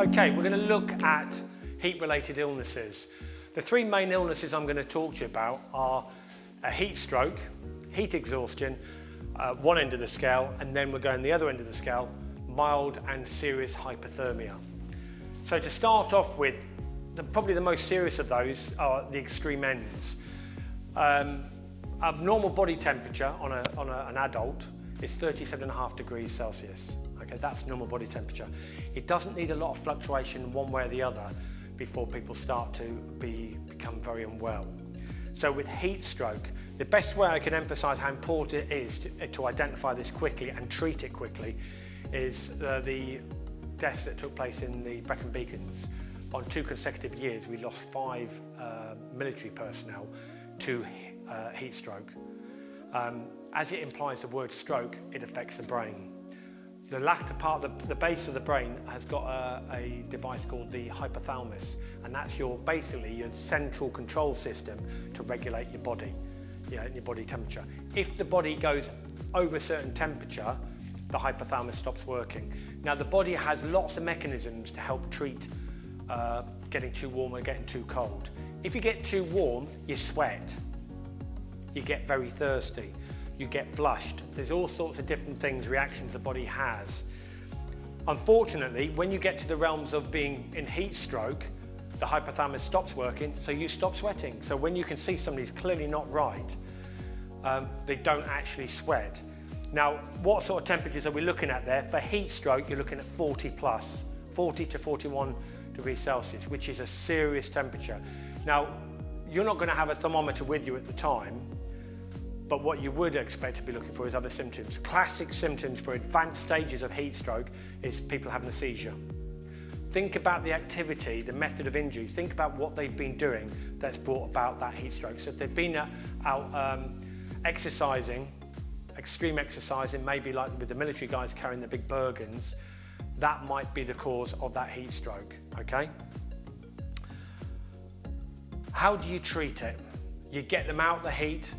Okay, we're going to look at heat-related illnesses. The three main illnesses I'm going to talk to you about are a heat stroke, heat exhaustion, one end of the scale, and then we're going the other end of the scale, mild and serious hypothermia. So to start off with, probably the most serious of those are the extreme ends. Abnormal body temperature on an adult is 37.5 degrees Celsius. Okay, that's normal body temperature. It doesn't need a lot of fluctuation one way or the other before people start to become very unwell. So with heat stroke, the best way I can emphasize how important it is to identify this quickly and treat it quickly is the deaths that took place in the Brecon Beacons. On 2 consecutive years, we lost 5 military personnel to heat stroke. As it implies the word stroke, it affects the brain. The latter part, the base of the brain, has got a device called the hypothalamus, and that's basically your central control system to regulate your body, your body temperature. If the body goes over a certain temperature, the hypothalamus stops working. Now the body has lots of mechanisms to help treat getting too warm or getting too cold. If you get too warm, you sweat, you get very thirsty, you get flushed. There's all sorts of different things, reactions the body has. Unfortunately, when you get to the realms of being in heat stroke, the hypothalamus stops working, so you stop sweating. So when you can see somebody's clearly not right, they don't actually sweat. Now, what sort of temperatures are we looking at there? For heat stroke, you're looking at 40 plus, 40 to 41 degrees Celsius, which is a serious temperature. Now, you're not going to have a thermometer with you at the time, but what you would expect to be looking for is other symptoms. Classic symptoms for advanced stages of heat stroke is people having a seizure. Think about the activity, the method of injury. Think about what they've been doing that's brought about that heat stroke. So if they've been out exercising, extreme exercising, maybe like with the military guys carrying the big Bergens, that might be the cause of that heat stroke, okay? How do you treat it? You get them out the heat,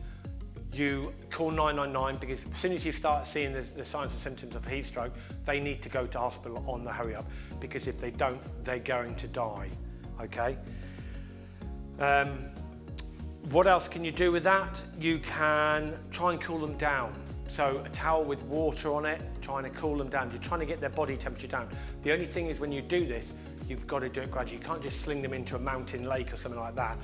you call 999, because as soon as you start seeing the signs and symptoms of heat stroke, they need to go to hospital on the hurry up, because if they don't, they're going to die, okay? What else can you do with that? You can try and cool them down. So a towel with water on it, trying to cool them down. You're trying to get their body temperature down. The only thing is when you do this, you've got to do it gradually. You can't just sling them into a mountain lake or something like that,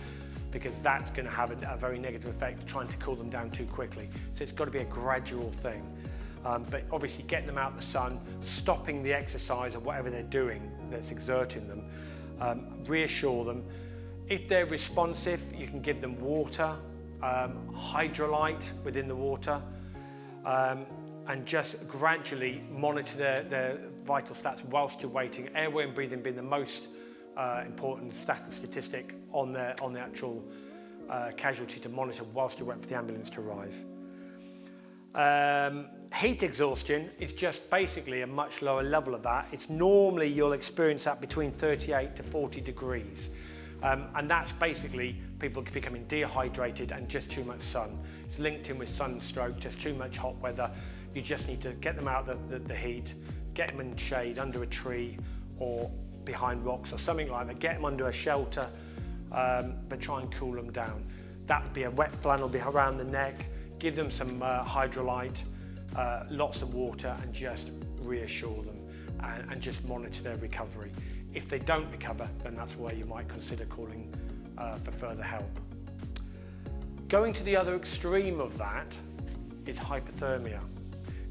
because that's going to have a very negative effect trying to cool them down too quickly. So it's got to be a gradual thing. But obviously getting them out in the sun, stopping the exercise or whatever they're doing that's exerting them, reassure them. If they're responsive, you can give them water, hydrolyte within the water, and just gradually monitor their vital stats whilst you're waiting. Airway and breathing being the most important statistic on the actual casualty to monitor whilst you're waiting for the ambulance to arrive. Heat exhaustion is just basically a much lower level of that. It's normally you'll experience that between 38 to 40 degrees. And that's basically people becoming dehydrated and just too much sun. It's linked in with sunstroke, just too much hot weather. You just need to get them out the heat, get them in shade under a tree or behind rocks or something like that. Get them under a shelter, but try and cool them down. That would be a wet flannel around the neck. Give them some hydrolyte, lots of water, and just reassure them and just monitor their recovery. If they don't recover, then that's where you might consider calling for further help. Going to the other extreme of that is hypothermia.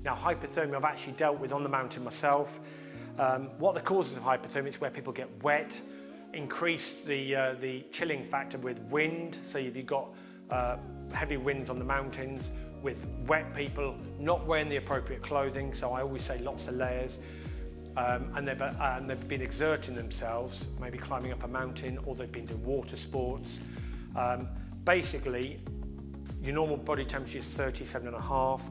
Now, hypothermia I've actually dealt with on the mountain myself. What the causes of hypothermia is where people get wet, increase the chilling factor with wind. So if you've got heavy winds on the mountains, with wet people not wearing the appropriate clothing, so I always say lots of layers, and they've been exerting themselves, maybe climbing up a mountain, or they've been doing water sports. Basically, your normal body temperature is 37.5.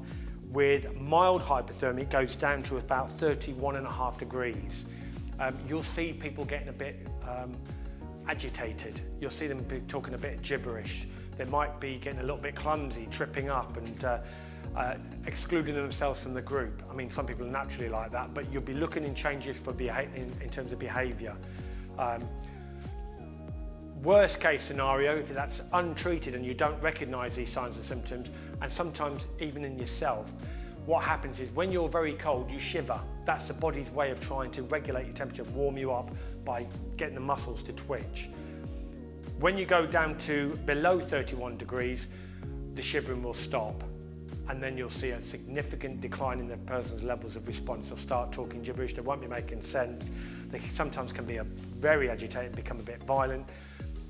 With mild hypothermia, it goes down to about 31.5 degrees. You'll see people getting a bit agitated. You'll see them talking a bit gibberish. They might be getting a little bit clumsy, tripping up, and excluding themselves from the group. I mean, some people are naturally like that, but you'll be looking in changes for in terms of behaviour. Worst case scenario, if that's untreated and you don't recognise these signs and symptoms, and sometimes even in yourself, what happens is when you're very cold, you shiver. That's the body's way of trying to regulate your temperature, warm you up by getting the muscles to twitch. When you go down to below 31 degrees, the shivering will stop, and then you'll see a significant decline in the person's levels of response. They'll start talking gibberish, they won't be making sense. They sometimes can be very agitated, become a bit violent.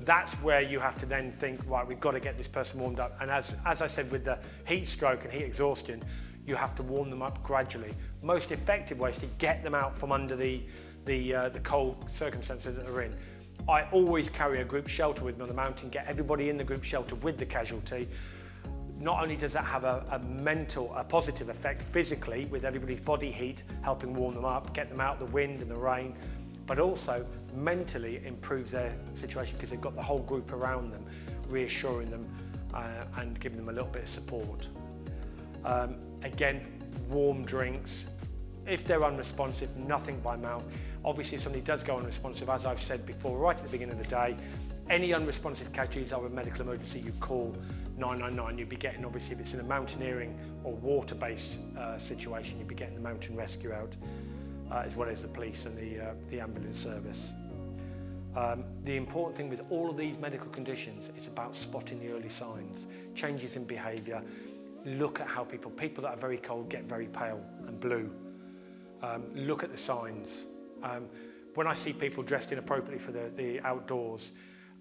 That's where you have to then think, right, we've got to get this person warmed up. And as I said, with the heat stroke and heat exhaustion, you have to warm them up gradually. Most effective way is to get them out from under the cold circumstances that they're in. I always carry a group shelter with me on the mountain, get everybody in the group shelter with the casualty. Not only does that have a positive effect physically with everybody's body heat, helping warm them up, get them out the wind and the rain, but also mentally it improves their situation because they've got the whole group around them, reassuring them and giving them a little bit of support. Again, warm drinks. If they're unresponsive, nothing by mouth. Obviously, if somebody does go unresponsive, as I've said before, right at the beginning of the day, any unresponsive casualties are a medical emergency, you call 999. You'd be getting, obviously, if it's in a mountaineering or water-based situation, you'd be getting the mountain rescue out, as well as the police and the ambulance service. The important thing with all of these medical conditions is about spotting the early signs, changes in behaviour. Look at how people that are very cold get very pale and blue. Look at the signs. When I see people dressed inappropriately for the outdoors,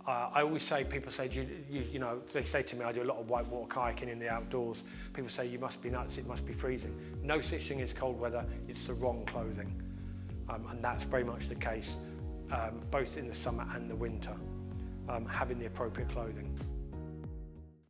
I always say, people say, you know, they say to me, I do a lot of whitewater kayaking in the outdoors. People say, you must be nuts, it must be freezing. No such thing as cold weather, it's the wrong clothing. And that's very much the case, both in the summer and the winter, having the appropriate clothing.